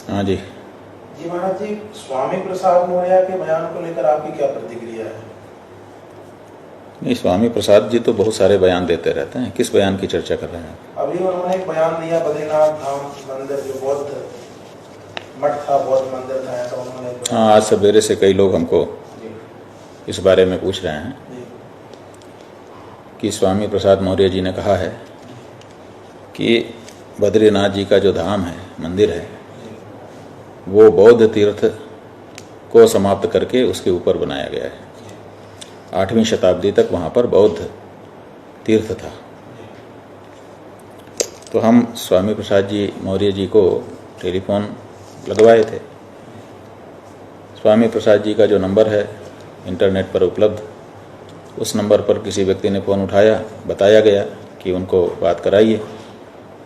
हाँ जी। जी महाराज जी, स्वामी प्रसाद मौर्य के बयान को लेकर आपकी क्या प्रतिक्रिया है? नहीं, स्वामी प्रसाद जी तो बहुत सारे बयान देते रहते हैं। किस बयान की चर्चा कर रहे हैं? अभी उन्होंने एक बयान दिया, बद्रीनाथ धाम मंदिर जो बौद्ध मठ था, बौद्ध मंदिर था, ऐसा उन्होंने। हाँ, आज सवेरे से कई लोग हमको जी इस बारे में पूछ रहे हैं जी कि स्वामी प्रसाद मौर्य जी ने कहा है कि बद्रीनाथ जी का जो धाम है, मंदिर है, वो बौद्ध तीर्थ को समाप्त करके उसके ऊपर बनाया गया है। 8वीं शताब्दी तक वहाँ पर बौद्ध तीर्थ था। तो हम स्वामी प्रसाद जी मौर्य जी को टेलीफोन लगवाए थे। स्वामी प्रसाद जी का जो नंबर है इंटरनेट पर उपलब्ध, उस नंबर पर किसी व्यक्ति ने फ़ोन उठाया, बताया गया कि उनको बात कराइए।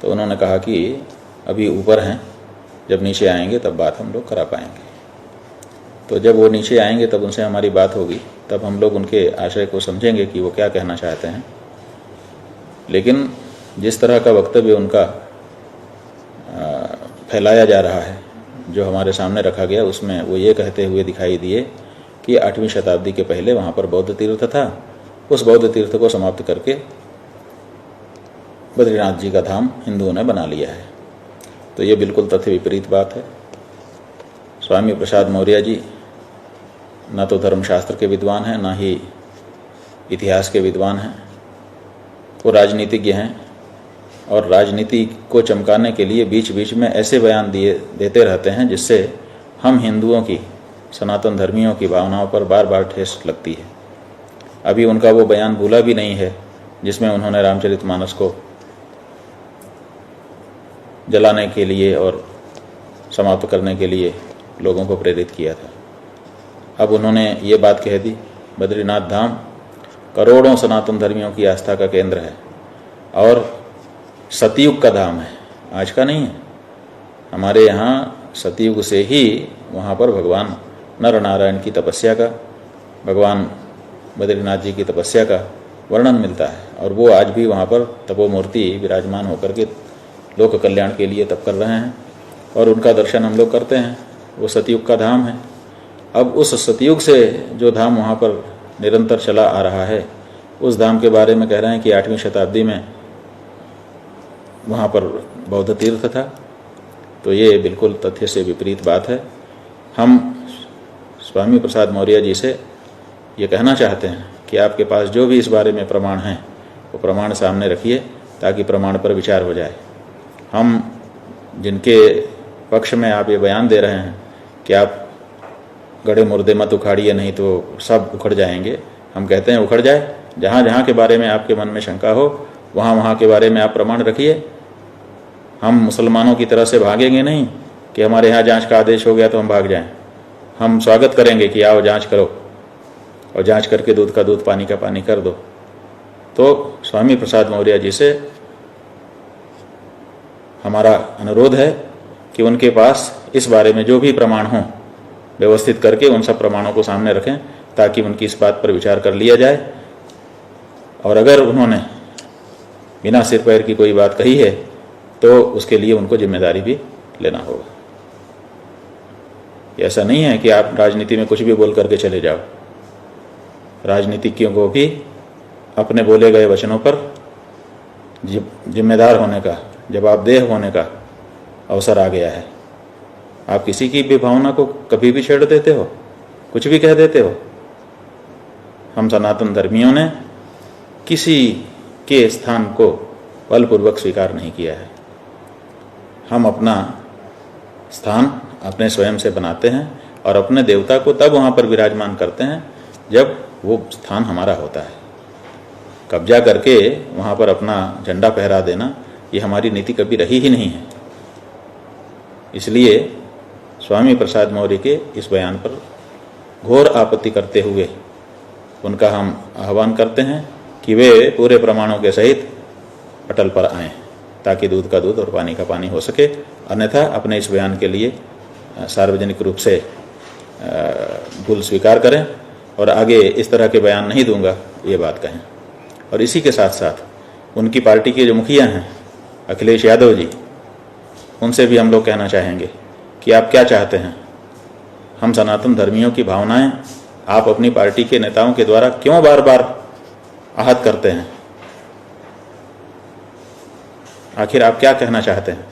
तो उन्होंने कहा कि अभी ऊपर हैं, जब नीचे आएंगे तब बात हम लोग करा पाएंगे। तो जब वो नीचे आएंगे तब उनसे हमारी बात होगी, तब हम लोग उनके आशय को समझेंगे कि वो क्या कहना चाहते हैं। लेकिन जिस तरह का वक्तव्य उनका फैलाया जा रहा है, जो हमारे सामने रखा गया, उसमें वो ये कहते हुए दिखाई दिए कि 8वीं शताब्दी के पहले वहाँ पर बौद्ध तीर्थ था, उस बौद्ध तीर्थ को समाप्त करके बद्रीनाथ जी का धाम हिंदुओं ने बना लिया है। तो ये बिल्कुल तथ्य विपरीत बात है। स्वामी प्रसाद मौर्य जी न तो धर्मशास्त्र के विद्वान हैं, ना ही इतिहास के विद्वान हैं। वो राजनीतिज्ञ हैं और राजनीति को चमकाने के लिए बीच बीच में ऐसे बयान देते रहते हैं जिससे हम हिंदुओं की, सनातन धर्मियों की भावनाओं पर बार बार ठेस लगती है। अभी उनका वो बयान भूला भी नहीं है जिसमें उन्होंने रामचरितमानस को जलाने के लिए और समाप्त करने के लिए लोगों को प्रेरित किया था। अब उन्होंने ये बात कह दी, बद्रीनाथ धाम करोड़ों सनातन धर्मियों की आस्था का केंद्र है और सतयुग का धाम है, आज का नहीं है। हमारे यहाँ सतयुग से ही वहाँ पर भगवान नर नारायण की तपस्या का, भगवान बद्रीनाथ जी की तपस्या का वर्णन मिलता है और वो आज भी वहाँ पर तपोमूर्ति विराजमान होकर के लोक कल्याण के लिए तप कर रहे हैं और उनका दर्शन हम लोग करते हैं। वो सतयुग का धाम है। अब उस सतयुग से जो धाम वहाँ पर निरंतर चला आ रहा है, उस धाम के बारे में कह रहे हैं कि 8वीं शताब्दी में वहाँ पर बौद्ध तीर्थ था। तो ये बिल्कुल तथ्य से विपरीत बात है। हम स्वामी प्रसाद मौर्य जी से ये कहना चाहते हैं कि आपके पास जो भी इस बारे में प्रमाण हैं, वो प्रमाण सामने रखिए ताकि प्रमाण पर विचार हो जाए। हम जिनके पक्ष में आप ये बयान दे रहे हैं कि आप गड़े मुर्दे मत उखाड़िए, नहीं तो सब उखड़ जाएंगे, हम कहते हैं उखड़ जाए। जहाँ जहाँ के बारे में आपके मन में शंका हो, वहाँ वहाँ के बारे में आप प्रमाण रखिए। हम मुसलमानों की तरह से भागेंगे नहीं कि हमारे यहाँ जांच का आदेश हो गया तो हम भाग जाएं। हम स्वागत करेंगे कि आओ जांच करो और जांच करके दूध का दूध, पानी का पानी कर दो। तो स्वामी प्रसाद मौर्य जी से हमारा अनुरोध है कि उनके पास इस बारे में जो भी प्रमाण हों, व्यवस्थित करके उन सब प्रमाणों को सामने रखें ताकि उनकी इस बात पर विचार कर लिया जाए। और अगर उन्होंने बिना सिर पैर की कोई बात कही है तो उसके लिए उनको जिम्मेदारी भी लेना होगा। ऐसा नहीं है कि आप राजनीति में कुछ भी बोल करके चले जाओ। राजनीतिज्ञों को भी अपने बोले गए वचनों पर जिम्मेदार होने का, जवाबदेह होने का अवसर आ गया है। आप किसी की भी भावना को कभी भी छेड़ देते हो, कुछ भी कह देते हो। हम सनातन धर्मियों ने किसी के स्थान को बलपूर्वक स्वीकार नहीं किया है। हम अपना स्थान अपने स्वयं से बनाते हैं और अपने देवता को तब वहाँ पर विराजमान करते हैं जब वो स्थान हमारा होता है। कब्जा करके वहाँ पर अपना झंडा फहरा देना, ये हमारी नीति कभी रही ही नहीं है। इसलिए स्वामी प्रसाद मौर्य के इस बयान पर घोर आपत्ति करते हुए उनका हम आह्वान करते हैं कि वे पूरे प्रमाणों के सहित अटल पर आएं ताकि दूध का दूध और पानी का पानी हो सके। अन्यथा अपने इस बयान के लिए सार्वजनिक रूप से भूल स्वीकार करें और आगे इस तरह के बयान नहीं दूंगा, ये बात कहें। और इसी के साथ साथ उनकी पार्टी के जो मुखिया हैं अखिलेश यादव जी, उनसे भी हम लोग कहना चाहेंगे कि आप क्या चाहते हैं, हम सनातन धर्मियों की भावनाएं आप अपनी पार्टी के नेताओं के द्वारा क्यों बार बार आहत करते हैं? आखिर आप क्या कहना चाहते हैं?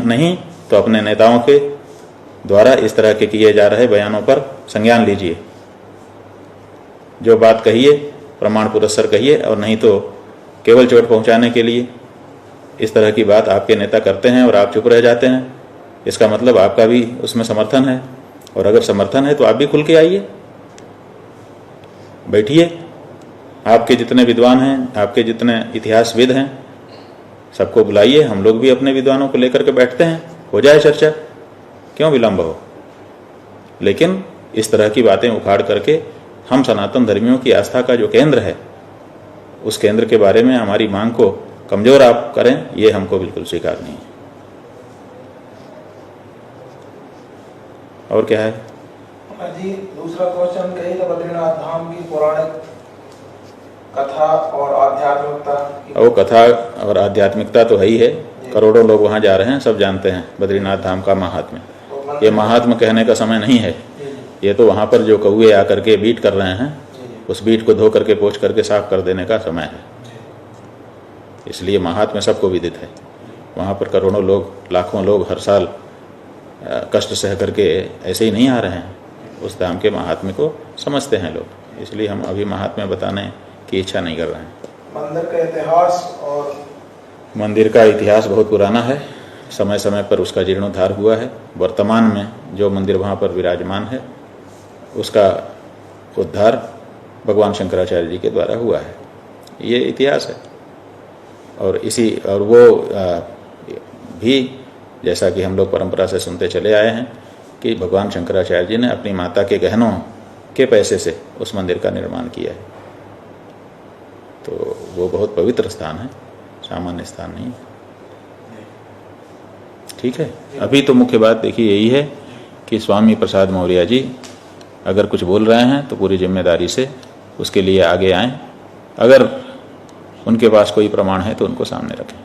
नहीं तो अपने नेताओं के द्वारा इस तरह के किए जा रहे बयानों पर संज्ञान लीजिए। जो बात कहिए प्रमाण पुरस्सर कहिए, और नहीं तो केवल चोट पहुंचाने के लिए इस तरह की बात आपके नेता करते हैं और आप चुप रह जाते हैं, इसका मतलब आपका भी उसमें समर्थन है। और अगर समर्थन है तो आप भी खुल के आइए, बैठिए। आपके जितने विद्वान हैं, आपके जितने इतिहासविद हैं, सबको बुलाइए। हम लोग भी अपने विद्वानों को लेकर के बैठते हैं, हो जाए चर्चा, क्यों विलंब हो। लेकिन इस तरह की बातें उखाड़ करके हम सनातन धर्मियों की आस्था का जो केंद्र है, उस केंद्र के बारे में हमारी मांग को कमजोर आप करें, ये हमको बिल्कुल स्वीकार नहीं है। और क्या है जी? दूसरा क्वेश्चन कहिएगा, बद्रीनाथ धाम की पौराणिक कथा और आध्यात्मिकता की। वो कथा और आध्यात्मिकता तो है ही है, करोड़ों लोग वहाँ जा रहे हैं, सब जानते हैं बद्रीनाथ धाम का महात्म्य। ये महात्म्य कहने का समय नहीं है, ये तो वहाँ पर जो कौए आकर के बीट कर रहे हैं, उस बीट को धो करके पोंछ करके साफ कर देने का समय है। इसलिए महात्म्य सबको विदित है। वहाँ पर करोड़ों लोग, लाखों लोग हर साल कष्ट सह करके ऐसे ही नहीं आ रहे हैं, उस धाम के महात्म्य को समझते हैं लोग। इसलिए हम अभी महात्म्य बताने की इच्छा नहीं कर रहे हैं। मंदिर का इतिहास और मंदिर का इतिहास बहुत पुराना है, समय समय पर उसका जीर्णोद्धार हुआ है। वर्तमान में जो मंदिर वहाँ पर विराजमान है, उसका उद्धार भगवान शंकराचार्य जी के द्वारा हुआ है, ये इतिहास है। और वो भी जैसा कि हम लोग परंपरा से सुनते चले आए हैं कि भगवान शंकराचार्य जी ने अपनी माता के गहनों के पैसे से उस मंदिर का निर्माण किया है। तो वो बहुत पवित्र स्थान है, सामान्य स्थान नहीं है। ठीक है, अभी तो मुख्य बात देखिए यही है कि स्वामी प्रसाद मौर्य जी अगर कुछ बोल रहे हैं तो पूरी जिम्मेदारी से उसके लिए आगे आएं। अगर उनके पास कोई प्रमाण है तो उनको सामने रखें।